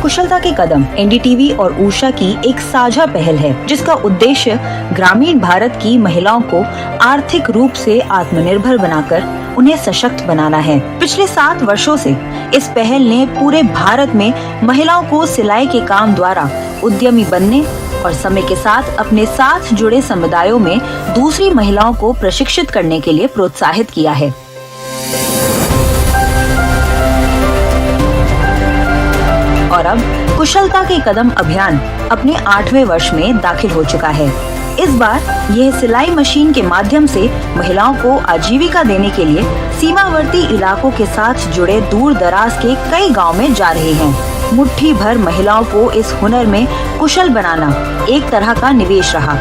कुशलता के कदम एनडीटीवी और ऊषा की एक साझा पहल है, जिसका उद्देश्य ग्रामीण भारत की महिलाओं को आर्थिक रूप से आत्मनिर्भर बनाकर उन्हें सशक्त बनाना है। पिछले 7 वर्षों से इस पहल ने पूरे भारत में महिलाओं को सिलाई के काम द्वारा उद्यमी बनने और समय के साथ अपने साथ जुड़े समुदायों में दूसरी महिलाओं को प्रशिक्षित करने के लिए प्रोत्साहित किया है। और अब कुशलता के कदम अभियान अपने 8वें वर्ष में दाखिल हो चुका है। इस बार यह सिलाई मशीन के माध्यम से महिलाओं को आजीविका देने के लिए सीमावर्ती इलाकों के साथ जुड़े दूर दराज के कई गांव में जा रहे हैं। मुट्ठी भर महिलाओं को इस हुनर में कुशल बनाना एक तरह का निवेश रहा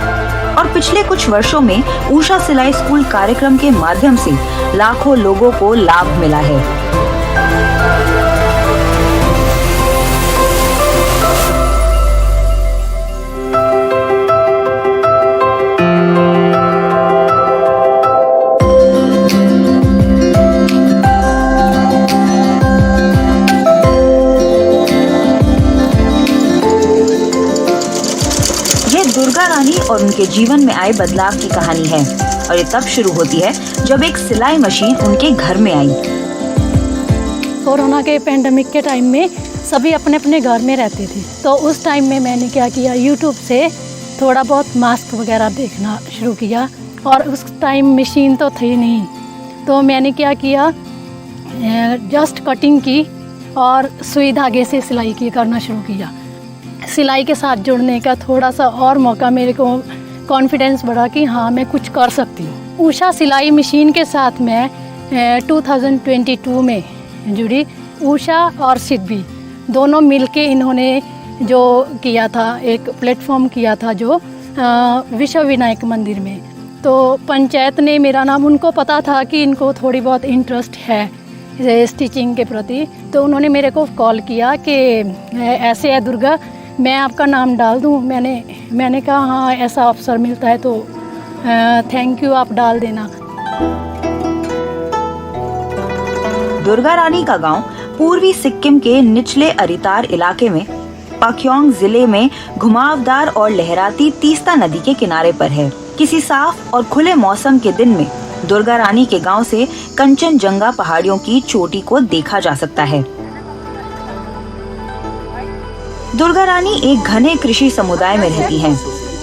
और पिछले कुछ वर्षों में ऊषा सिलाई स्कूल कार्यक्रम के माध्यम से लाखों लोगों को लाभ मिला है। दुर्गा रानी और उनके जीवन में आए बदलाव की कहानी है और ये तब शुरू होती है जब एक सिलाई मशीन उनके घर में आई। कोरोना के पेंडेमिक के टाइम में सभी अपने अपने घर में रहते थे, तो उस टाइम में मैंने क्या किया, यूट्यूब से थोड़ा बहुत मास्क वगैरह देखना शुरू किया और उस टाइम मशीन तो थी नहीं, तो मैंने क्या किया, जस्ट कटिंग की और सुई धागे से सिलाई की करना शुरू किया। सिलाई के साथ जुड़ने का थोड़ा सा और मौका मेरे को कॉन्फिडेंस बढ़ा कि हाँ मैं कुछ कर सकती हूँ। ऊषा सिलाई मशीन के साथ मैं 2022 में जुड़ी। ऊषा और सिद्धि दोनों मिलके इन्होंने जो किया था, एक प्लेटफॉर्म किया था जो विश्व विनायक मंदिर में, तो पंचायत ने मेरा नाम, उनको पता था कि इनको थोड़ी बहुत इंटरेस्ट है स्टिचिंग के प्रति, तो उन्होंने मेरे को कॉल किया कि ऐसे है दुर्गा, मैं आपका नाम डाल दूं। मैंने कहा हाँ ऐसा अवसर मिलता है तो थैंक यू, आप डाल देना। दुर्गा रानी का गांव पूर्वी सिक्किम के निचले अरितार इलाके में पाक्योंग जिले में घुमावदार और लहराती तीस्ता नदी के किनारे पर है। किसी साफ और खुले मौसम के दिन में दुर्गा रानी के गांव से कंचनजंगा पहाड़ियों की चोटी को देखा जा सकता है। दुर्गा रानी एक घने कृषि समुदाय में रहती हैं,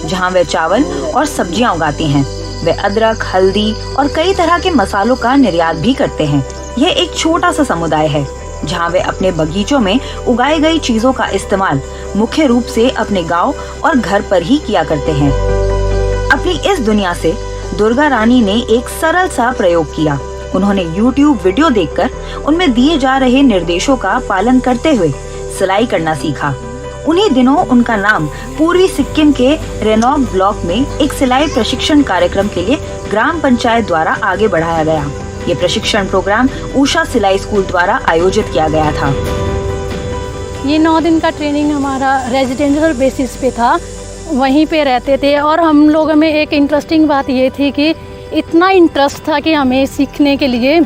जहां वे चावल और सब्जियां उगाती हैं। वे अदरक, हल्दी और कई तरह के मसालों का निर्यात भी करते हैं। यह एक छोटा सा समुदाय है, जहां वे अपने बगीचों में उगाई गई चीजों का इस्तेमाल मुख्य रूप से अपने गांव और घर पर ही किया करते हैं। अपनी इस दुनिया से दुर्गा रानी ने एक सरल सा प्रयोग किया। उन्होंने YouTube वीडियो देखकर उनमें दिए जा रहे निर्देशों का पालन करते हुए सिलाई करना सीखा। उन्हीं दिनों उनका नाम पूर्वी सिक्किम के रेनॉक ब्लॉक में एक सिलाई प्रशिक्षण कार्यक्रम के लिए ग्राम पंचायत द्वारा आगे बढ़ाया गया। ये प्रशिक्षण प्रोग्राम ऊषा सिलाई स्कूल द्वारा आयोजित किया गया था। ये 9 दिन का ट्रेनिंग हमारा रेजिडेंशियल बेसिस पे था, वहीं पे रहते थे और हम लोगों में एक इंटरेस्टिंग बात ये थी कि इतना इंटरेस्ट था कि हमें सीखने के लिए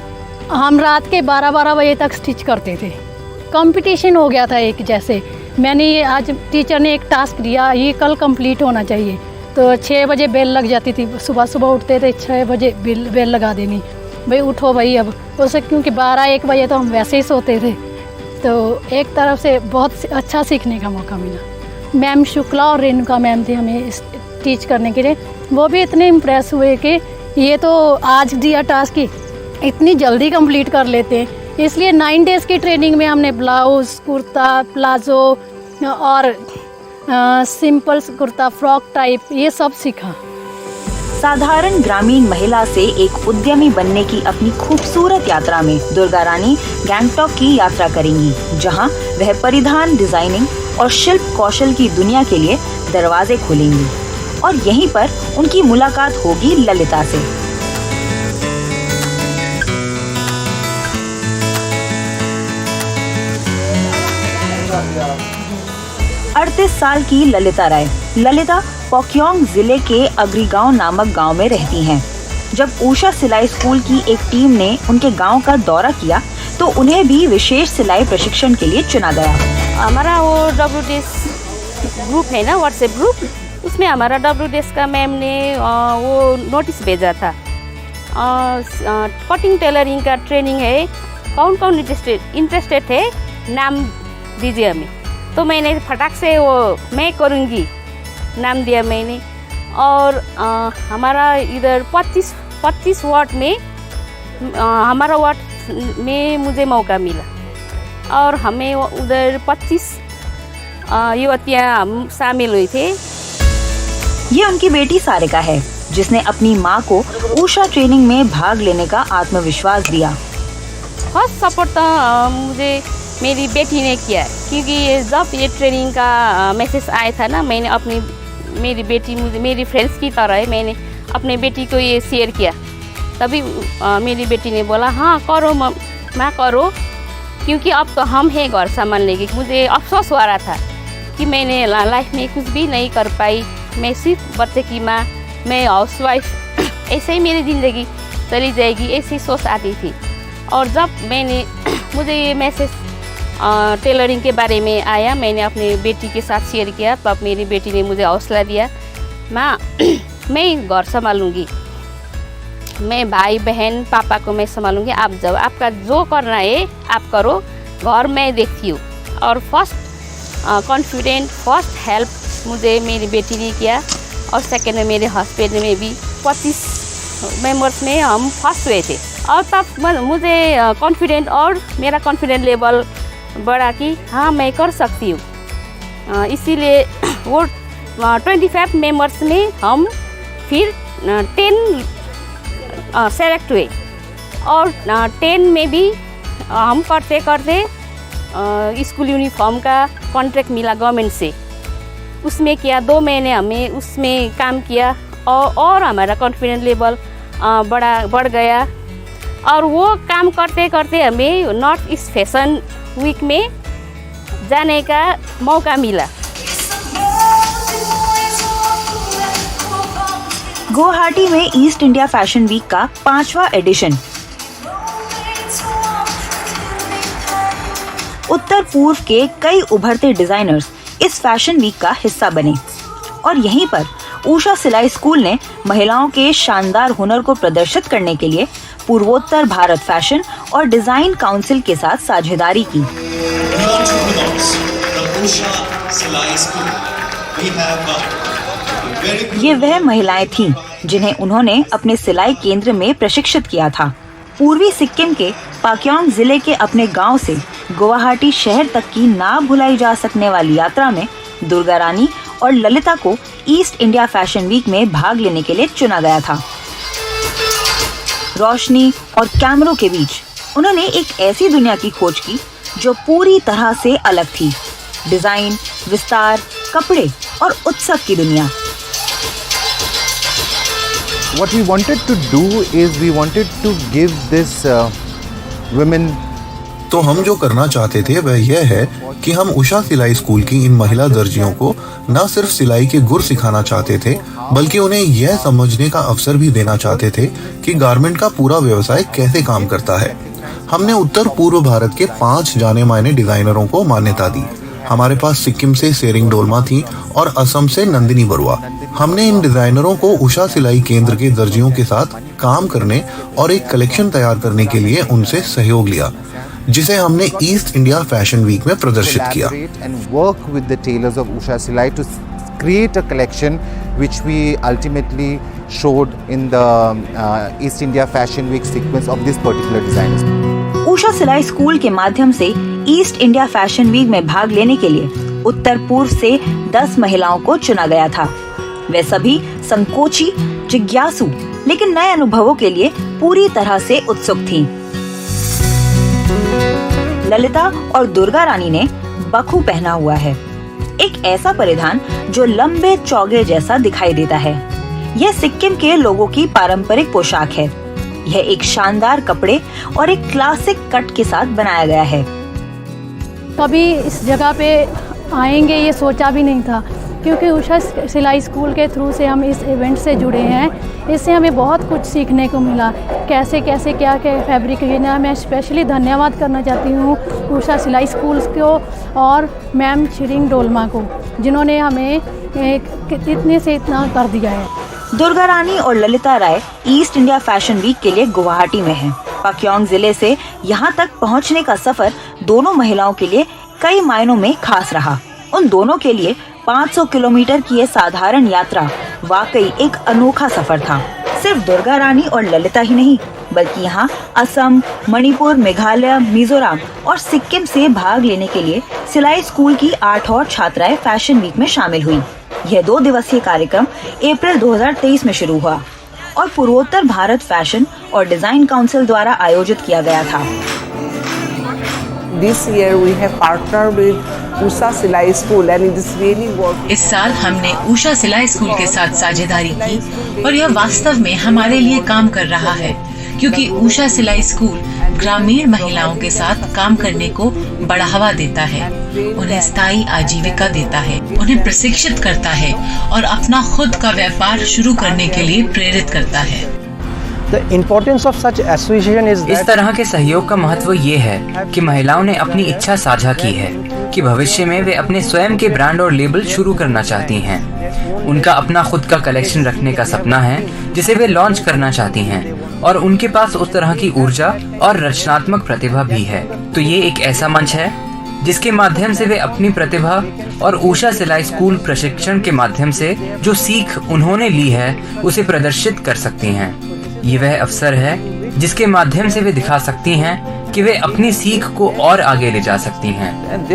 हम रात के 12-12 बजे तक स्टिच करते थे। कंपटीशन हो गया था एक जैसे। मैंने ये आज टीचर ने एक टास्क दिया, ये कल कंप्लीट होना चाहिए, तो 6 बजे बेल लग जाती थी। सुबह सुबह उठते थे, 6 बजे बेल लगा देनी, भाई उठो भाई अब उसे, क्योंकि 12-1 बजे तो हम वैसे ही सोते थे। तो एक तरफ से बहुत अच्छा सीखने का मौका मिला। मैम शुक्ला और रेणुका मैम थी हमें टीच करने के लिए। वो भी इतने इम्प्रेस हुए कि ये तो आज दिया टास्क ही इतनी जल्दी कंप्लीट कर लेते हैं। इसलिए 9 डेज़ की ट्रेनिंग में हमने ब्लाउज़, कुर्ता, प्लाजो और सिंपल कुर्ता, फ्रॉक टाइप, ये सब सीखा। साधारण ग्रामीण महिला से एक उद्यमी बनने की अपनी खूबसूरत यात्रा में दुर्गा रानी गैंगटॉक की यात्रा करेंगी, जहां वह परिधान डिजाइनिंग और शिल्प कौशल की दुनिया के लिए दरवाजे खोलेंगी और यहीं पर उनकी मुलाकात होगी ललिता से। 38 साल की ललिता राय। ललिता पाक्योंग जिले के अग्रीगांव नामक गांव में रहती हैं। जब ऊषा सिलाई स्कूल की एक टीम ने उनके गांव का दौरा किया तो उन्हें भी विशेष सिलाई प्रशिक्षण के लिए चुना गया। हमारा वो WDS ग्रुप है ना, व्हाट्सएप ग्रुप, उसमें हमारा WDS का मैम ने वो नोटिस भेजा था, कटिंग टेलरिंग का ट्रेनिंग है, कौन कौन इंटरेस्टेड थे, नाम दीजिए हमें। तो मैंने फटाक से वो मैं करूँगी नाम दिया मैंने। और हमारा इधर 25 वार्ड में हमारा वार्ड में मुझे मौका मिला और हमें उधर 25 युवतियाँ हम शामिल हुई थे। ये उनकी बेटी सारिका है जिसने अपनी माँ को ऊषा ट्रेनिंग में भाग लेने का आत्मविश्वास दिया। फर्स्ट सपोर्ट तो मुझे मेरी बेटी ने किया, क्योंकि जब ये ट्रेनिंग का मैसेज आया था ना, मैंने मेरी बेटी मुझे मेरी फ्रेंड्स की तरह है, मैंने अपने बेटी को ये शेयर किया। तभी मेरी बेटी ने बोला हाँ करो माँ करो, क्योंकि अब तो हम हैं घर संभालने की। मुझे अफसोस हो रहा था कि मैंने लाइफ में कुछ भी नहीं कर पाई, मैं सिर्फ बच्चे की माँ, मैं हाउसवाइफ, ऐसे ही मेरी ज़िंदगी चली जाएगी, ऐसी सोच आती थी। और जब मुझे ये मैसेज टेलरिंग के बारे में आया, मैंने अपनी बेटी के साथ शेयर किया, तब मेरी बेटी ने मुझे हौसला दिया, माँ मैं घर संभालूँगी, मैं भाई बहन पापा को मैं संभालूँगी, आप जाओ, आपका जो करना है आप करो, घर मैं देखती हूँ। और फर्स्ट कॉन्फिडेंट, फर्स्ट हेल्प मुझे मेरी बेटी ने किया, और सेकेंड में मेरे हस्बैंड में भी 25 मेंबर्स में हम फर्स्ट हुए थे। और तब मुझे कॉन्फिडेंट और मेरा कॉन्फिडेंट लेवल बढ़ा कि हाँ मैं कर सकती हूँ। इसीलिए वो 25 मेंबर्स में हम फिर 10 सेलेक्ट हुए, और 10 में भी हम करते करते स्कूल यूनिफॉर्म का कॉन्ट्रैक्ट मिला गवर्नमेंट से, उसमें किया 2 महीने हमें उसमें काम किया, और हमारा कॉन्फिडेंस लेवल बढ़ गया। और वो काम करते करते हमें नॉर्थ ईस्ट फैशन वीक में जाने का मौका मिला। गुवाहाटी में ईस्ट इंडिया फैशन वीक का 5वां एडिशन उत्तर पूर्व के कई उभरते डिजाइनर्स इस फैशन वीक का हिस्सा बने, और यहीं पर ऊषा सिलाई स्कूल ने महिलाओं के शानदार हुनर को प्रदर्शित करने के लिए पूर्वोत्तर भारत फैशन और डिजाइन काउंसिल के साथ साझेदारी की। ये वह महिलाएं थीं जिन्हें उन्होंने अपने सिलाई केंद्र में प्रशिक्षित किया था। पूर्वी सिक्किम के पाक्योंग जिले के अपने गांव से गुवाहाटी शहर तक की ना भुलाई जा सकने वाली यात्रा में दुर्गा रानी और ललिता को ईस्ट इंडिया फैशन वीक में भाग लेने के लिए चुना गया था। रोशनी और कैमरों के बीच उन्होंने एक ऐसी दुनिया की खोज की जो पूरी तरह से अलग थी। डिजाइन, विस्तार, कपड़े और उत्सव की दुनिया। What we wanted to do is we wanted to give this women तो हम जो करना चाहते थे वह यह है कि हम उषा सिलाई स्कूल की इन महिला दर्जियों को न सिर्फ सिलाई के गुर सिखाना चाहते थे, बल्कि उन्हें यह समझने का अवसर भी देना चाहते थे कि गारमेंट का पूरा व्यवसाय कैसे काम करता है। हमने उत्तर पूर्व भारत के 5 जाने माने डिजाइनरों को मान्यता दी। हमारे पास सिक्किम से सेरिंग डोलमा थी और असम से नंदिनी बरुआ। हमने इन डिजाइनरों को उषा सिलाई केंद्र के दर्जियों के साथ काम करने और एक कलेक्शन तैयार करने के लिए उनसे सहयोग लिया, जिसे हमने ईस्ट इंडिया फैशन वीक में प्रदर्शित किया। and work with the tailors of Usha Silai to create a collection which we ultimately showed in the East India Fashion Week sequence of this particular designers. Usha सिलाई school के माध्यम से east India fashion week में भाग लेने के लिए उत्तर पूर्व से 10 महिलाओं को चुना गया था। वे सभी संकोची, जिज्ञासु, लेकिन नए अनुभवों के लिए पूरी तरह से उत्सुक थीं। ललिता और दुर्गा रानी ने बखू पहना हुआ है, एक ऐसा परिधान जो लंबे चौगे जैसा दिखाई देता है। यह सिक्किम के लोगों की पारंपरिक पोशाक है। यह एक शानदार कपड़े और एक क्लासिक कट के साथ बनाया गया है। कभी इस जगह पे आएंगे ये सोचा भी नहीं था, क्योंकि उषा सिलाई स्कूल के थ्रू से हम इस इवेंट से जुड़े हैं। इससे हमें बहुत कुछ सीखने को मिला, कैसे कैसे क्या क्या फैब्रिक लेना। मैं स्पेशली धन्यवाद करना चाहती हूँ उषा सिलाई स्कूल को और मैम शिरिंग डोलमा को, जिन्होंने हमें इतने से इतना कर दिया है। दुर्गा रानी और ललिता राय ईस्ट इंडिया फैशन वीक के लिए गुवाहाटी में हैं। पाक्योंग जिले से यहाँ तक पहुँचने का सफर दोनों महिलाओं के लिए कई मायनों में खास रहा। उन दोनों के लिए 500 किलोमीटर की ये साधारण यात्रा वाकई एक अनोखा सफर था। सिर्फ दुर्गा रानी और ललिता ही नहीं, बल्कि यहाँ असम, मणिपुर, मेघालय, मिजोरम और सिक्किम से भाग लेने के लिए सिलाई स्कूल की 8 और छात्राएं फैशन वीक में शामिल हुई। यह 2 दिवसीय कार्यक्रम अप्रैल 2023 में शुरू हुआ और पूर्वोत्तर भारत फैशन और डिजाइन काउंसिल द्वारा आयोजित किया गया था। This year we have partnered with Usha Silai School and it is really work. इस साल हमने उषा सिलाई स्कूल के साथ साझेदारी की और यह वास्तव में हमारे लिए काम कर रहा है, क्योंकि उषा सिलाई स्कूल ग्रामीण महिलाओं के साथ काम करने को बढ़ावा देता है, उन्हें स्थायी आजीविका देता है, उन्हें प्रशिक्षित करता है और अपना खुद का व्यापार शुरू करने के लिए प्रेरित करता है। इस तरह के सहयोग का महत्व ये है कि महिलाओं ने अपनी इच्छा साझा की है कि भविष्य में वे अपने स्वयं के ब्रांड और लेबल शुरू करना चाहती हैं। उनका अपना खुद का कलेक्शन रखने का सपना है जिसे वे लॉन्च करना चाहती हैं और उनके पास उस तरह की ऊर्जा और रचनात्मक प्रतिभा भी है। तो ये एक ऐसा मंच है जिसके माध्यम से वे अपनी प्रतिभा और उषा सिलाई स्कूल प्रशिक्षण के माध्यम से जो सीख उन्होंने ली है उसे प्रदर्शित कर सकती हैं। ये वह अवसर है जिसके माध्यम से वे दिखा सकती हैं कि वे अपनी सीख को और आगे ले जा सकती हैं।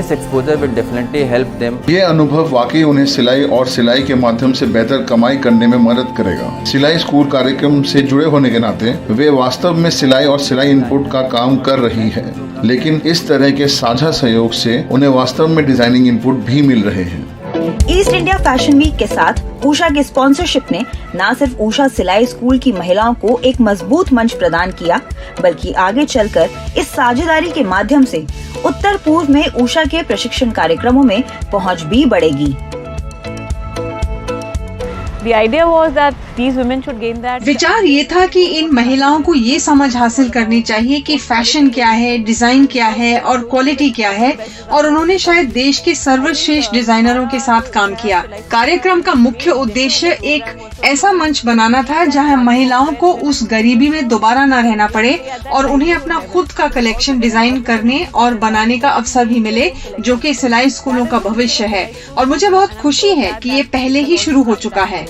ये अनुभव वाकई उन्हें सिलाई और सिलाई के माध्यम से बेहतर कमाई करने में मदद करेगा। सिलाई स्कूल कार्यक्रम से जुड़े होने के नाते वे वास्तव में सिलाई और सिलाई इनपुट का काम कर रही है, लेकिन इस तरह के साझा सहयोग से उन्हें वास्तव में डिजाइनिंग इनपुट भी मिल रहे हैं। ईस्ट इंडिया फैशन वीक के साथ उषा की स्पॉन्सरशिप ने न सिर्फ उषा सिलाई स्कूल की महिलाओं को एक मजबूत मंच प्रदान किया, बल्कि आगे चलकर इस साझेदारी के माध्यम से उत्तर पूर्व में उषा के प्रशिक्षण कार्यक्रमों में पहुंच भी बढ़ेगी। विचार ये था कि इन महिलाओं को ये समझ हासिल करनी चाहिए कि फैशन क्या है, डिजाइन क्या है और क्वालिटी क्या है, और उन्होंने शायद देश के सर्वश्रेष्ठ डिजाइनरों के साथ काम किया। कार्यक्रम का मुख्य उद्देश्य एक ऐसा मंच बनाना था जहां महिलाओं को उस गरीबी में दोबारा न रहना पड़े और उन्हें अपना खुद का कलेक्शन डिजाइन करने और बनाने का अवसर भी मिले, जो कि सिलाई स्कूलों का भविष्य है। और मुझे बहुत खुशी है कि ये पहले ही शुरू हो चुका है।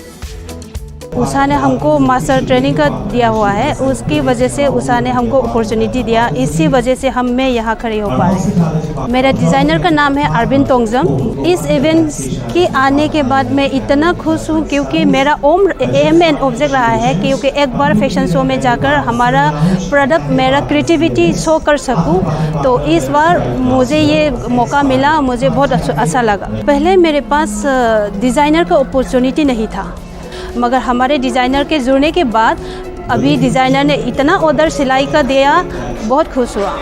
उषा ने हमको मास्टर ट्रेनिंग का दिया हुआ है, उसकी वजह से उषा ने हमको अपॉर्चुनिटी दिया, इसी वजह से मैं यहाँ खड़ी हो पा रही। मेरा डिज़ाइनर का नाम है अरविंद तोंगजम। इस इवेंट के आने के बाद मैं इतना खुश हूँ क्योंकि मेरा एम एंड ऑब्जेक्ट रहा है क्योंकि एक बार फैशन शो में जाकर हमारा प्रोडक्ट, मेरा क्रिएटिविटी शो कर सकूँ। तो इस बार मुझे ये मौका मिला, मुझे बहुत अच्छा लगा। पहले मेरे पास डिज़ाइनर का अपॉर्चुनिटी नहीं था, मगर हमारे डिज़ाइनर के जुड़ने के बाद अभी डिज़ाइनर ने इतना ऑर्डर सिलाई का दिया, बहुत खुश हुआ।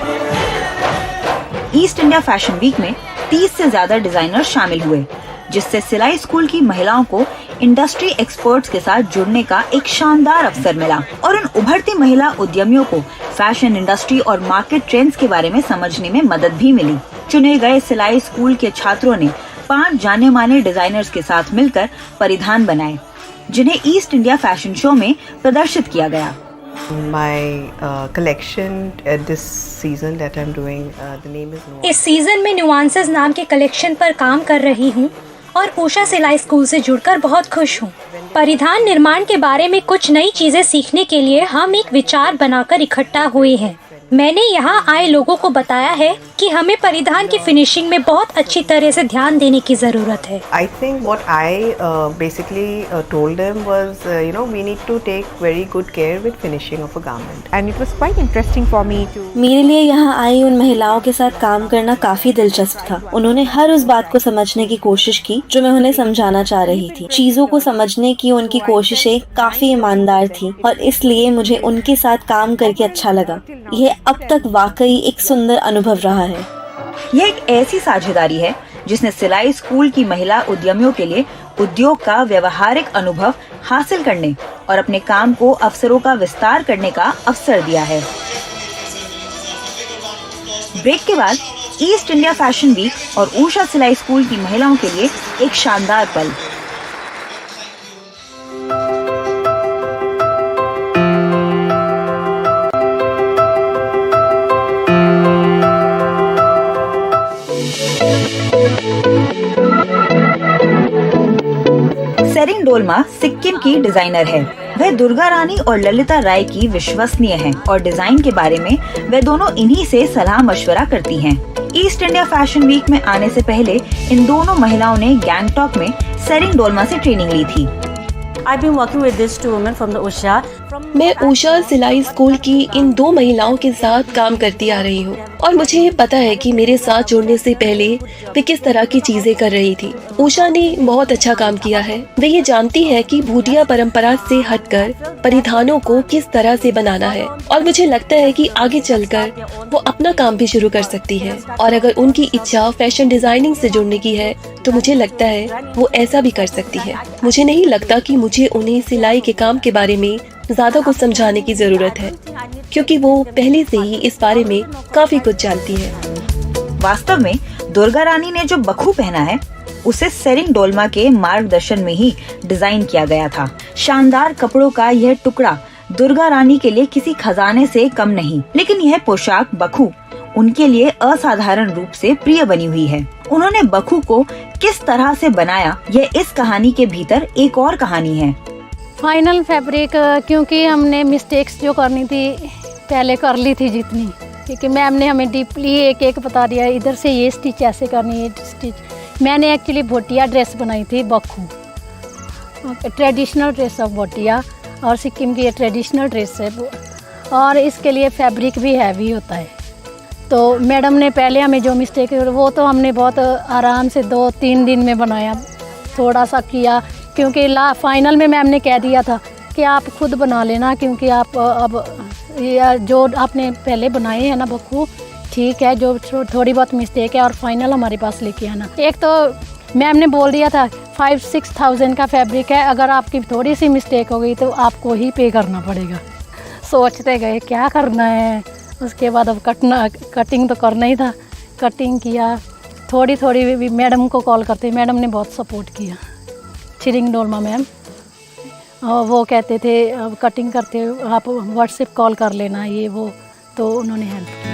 ईस्ट इंडिया फैशन वीक में 30 से ज्यादा डिजाइनर शामिल हुए, जिससे सिलाई स्कूल की महिलाओं को इंडस्ट्री एक्सपर्ट्स के साथ जुड़ने का एक शानदार अवसर मिला और उन उभरती महिला उद्यमियों को फैशन इंडस्ट्री और मार्केट ट्रेंड्स के बारे में समझने में मदद भी मिली। चुने गए सिलाई स्कूल के छात्रों ने 5 जाने माने डिजाइनर्स के साथ मिलकर परिधान बनाए, जिन्हें ईस्ट इंडिया फैशन शो में प्रदर्शित किया गया। इस सीजन में नुआंसेस नाम के कलेक्शन पर काम कर रही हूँ और उषा सिलाई स्कूल से जुड़कर बहुत खुश हूँ। परिधान निर्माण के बारे में कुछ नई चीजें सीखने के लिए हम एक विचार बनाकर इकट्ठा हुए हैं। मैंने यहाँ आए लोगों को बताया है कि हमें परिधान की फिनिशिंग में बहुत अच्छी तरह से ध्यान देने की जरूरत है। I think what I basically told them was, we need to take very good care with finishing of a garment. And it was quite interesting for me to. मेरे लिए यहाँ आई उन महिलाओं के साथ काम करना काफी दिलचस्प था। उन्होंने हर उस बात को समझने की कोशिश की जो मैं उन्हें समझाना चाह रही थी। चीजों को समझने की उनकी कोशिशें काफी ईमानदार थी और इसलिए मुझे उनके साथ काम करके अच्छा लगा। यह अब तक वाकई एक सुंदर अनुभव रहा है। यह एक ऐसी साझेदारी है जिसने सिलाई स्कूल की महिला उद्यमियों के लिए उद्योग का व्यवहारिक अनुभव हासिल करने और अपने काम को अवसरों का विस्तार करने का अवसर दिया है। ब्रेक के बाद ईस्ट इंडिया फैशन वीक और उषा सिलाई स्कूल की महिलाओं के लिए एक शानदार पल। सेरिंग डोलमा सिक्किम की डिजाइनर है। वह दुर्गा रानी और ललिता राय की विश्वसनीय हैं और डिजाइन के बारे में वे दोनों इन्हीं से सलाह मशवरा करती हैं। ईस्ट इंडिया फैशन वीक में आने से पहले इन दोनों महिलाओं ने गैंगटॉक में सेरिंग डोलमा से ट्रेनिंग ली थी। मैं उषा सिलाई स्कूल की इन दो महिलाओं के साथ काम करती आ रही हूँ और मुझे ये पता है कि मेरे साथ जुड़ने से पहले वे किस तरह की चीजें कर रही थी। उषा ने बहुत अच्छा काम किया है। वे ये जानती है कि भूटिया परंपरा से हटकर परिधानों को किस तरह से बनाना है और मुझे लगता है कि आगे चलकर वो अपना काम भी शुरू कर सकती है और अगर उनकी इच्छा फैशन डिजाइनिंग से जुड़ने की है तो मुझे लगता है वो ऐसा भी कर सकती है। मुझे नहीं लगता कि मुझे उन्हें सिलाई के काम के बारे में ज्यादा कुछ समझाने की जरूरत है क्योंकि वो पहले से ही इस बारे में काफी कुछ जानती है। वास्तव में दुर्गा रानी ने जो बखू पहना है उसे सेरिंग डोलमा के मार्गदर्शन में ही डिजाइन किया गया था। शानदार कपड़ों का यह टुकड़ा दुर्गा रानी के लिए किसी खजाने से कम नहीं, लेकिन यह पोशाक बखू उनके लिए असाधारण रूप से प्रिय बनी हुई है। उन्होंने बखू को किस तरह से बनाया, यह इस कहानी के भीतर एक और कहानी है। फाइनल फैब्रिक क्योंकि हमने मिस्टेक्स जो करनी थी पहले कर ली थी जितनी, क्योंकि मैम ने हमें डीपली एक एक बता दिया, इधर से ये स्टिच ऐसे करनी है स्टिच। मैंने एक्चुअली भोटिया ड्रेस बनाई थी बखू, ट्रेडिशनल ड्रेस ऑफ भोटिया और सिक्किम की ये ट्रेडिशनल ड्रेस है और इसके लिए फैब्रिक भी हैवी होता है। तो मैडम ने पहले हमें जो मिस्टेक वो तो हमने बहुत आराम से 2-3 दिन में बनाया, थोड़ा सा किया क्योंकि फाइनल में मैम ने कह दिया था कि आप खुद बना लेना क्योंकि आप अब जो आपने पहले बनाए हैं ना बखू ठीक है, जो थोड़ी बहुत मिस्टेक है और फाइनल हमारे पास लेके आना। एक तो मैम ने बोल दिया था 5-6 थाउजेंड का फैब्रिक है, अगर आपकी थोड़ी सी मिस्टेक हो गई तो आपको ही पे करना पड़ेगा। सोचते गए क्या करना है, उसके बाद अब कटिंग तो करना ही था, कटिंग किया। थोड़ी थोड़ी मैडम को कॉल करते, मैडम ने बहुत सपोर्ट किया, सेरिंग डोलमा मैम, और वो कहते थे अब कटिंग करते आप व्हाट्सएप कॉल कर लेना ये वो, तो उन्होंने हेल्प की।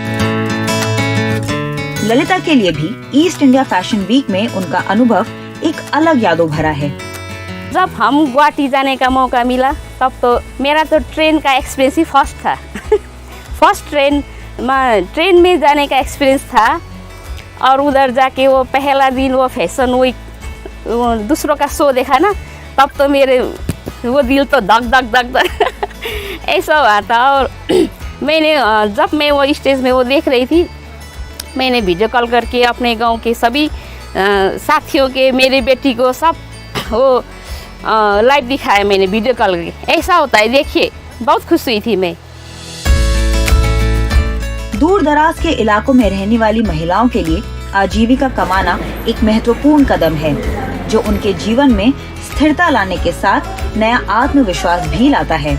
ललिता के लिए भी ईस्ट इंडिया फैशन वीक में उनका अनुभव एक अलग यादों भरा है। जब हम गुवाहाटी जाने का मौका मिला तब तो मेरा तो ट्रेन का एक्सपीरियंस ही फर्स्ट था। फर्स्ट ट्रेन में जाने का एक्सपीरियंस था और उधर जाके वो पहला दिन वो फैशन वीक दूसरों का शो देखा ना, तब तो मेरे वो दिल तो धक धक धक धक ऐसा हुआ था। और मैंने जब मैं वो स्टेज में वो देख रही थी, मैंने वीडियो कॉल करके अपने गांव के सभी साथियों के, मेरी बेटी को सब वो लाइव दिखाया मैंने वीडियो कॉल करके। ऐसा होता है, देखिए बहुत खुश हुई थी मैं। दूर दराज के इलाकों में रहने वाली महिलाओं के लिए आजीविका कमाना एक महत्वपूर्ण कदम है जो उनके जीवन में स्थिरता लाने के साथ नया आत्मविश्वास भी लाता है।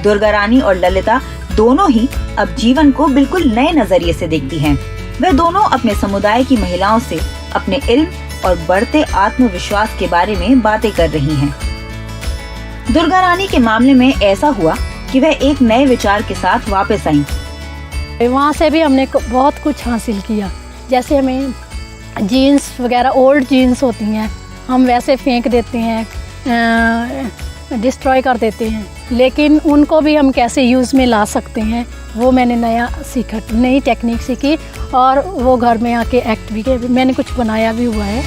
दुर्गा रानी और ललिता दोनों ही अब जीवन को बिल्कुल नए नजरिए से देखती हैं। वे दोनों अपने समुदाय की महिलाओं से अपने इल्म और बढ़ते आत्मविश्वास के बारे में बातें कर रही हैं। दुर्गा रानी के मामले में ऐसा हुआ कि वह एक नए विचार के साथ वापस आईं। वहाँ से भी हमने बहुत कुछ हासिल किया, जैसे हमें जीन्स वगैरह ओल्ड जीन्स होती हैं हम वैसे फेंक देते हैं, डिस्ट्रॉय कर देते हैं, लेकिन उनको भी हम कैसे यूज़ में ला सकते हैं वो मैंने नया सीखा, नई टेक्निक सीखी और वो घर में आके एक्ट भी किया, मैंने कुछ बनाया भी हुआ है।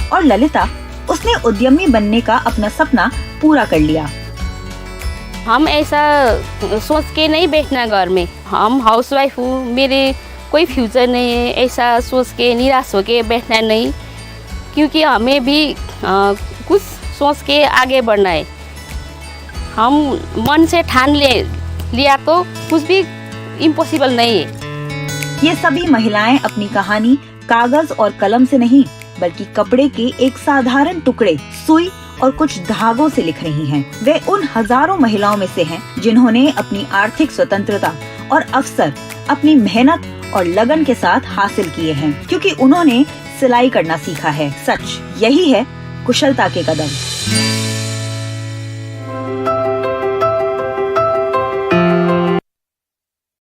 और ललिता, उसने उद्यमी बनने का अपना सपना पूरा कर लिया। हम ऐसा सोच के नहीं बैठना घर में, हम हाउसवाइफ हूँ, मेरे कोई फ्यूचर नहीं है, ऐसा सोच के निराश होके बैठना नहीं, क्योंकि हमें भी कुछ सोच के आगे बढ़ना है। हम मन से ठान लिया तो कुछ भी इम्पॉसिबल नहीं है। ये सभी महिलाएं अपनी कहानी कागज और कलम से नहीं बल्कि कपड़े के एक साधारण टुकड़े, सुई और कुछ धागों से लिख रही हैं। वे उन हजारों महिलाओं में से हैं जिन्होंने अपनी आर्थिक स्वतंत्रता और अवसर अपनी मेहनत और लगन के साथ हासिल किए हैं, क्योंकि उन्होंने सिलाई करना सीखा है। सच यही है कुशलता के कदम।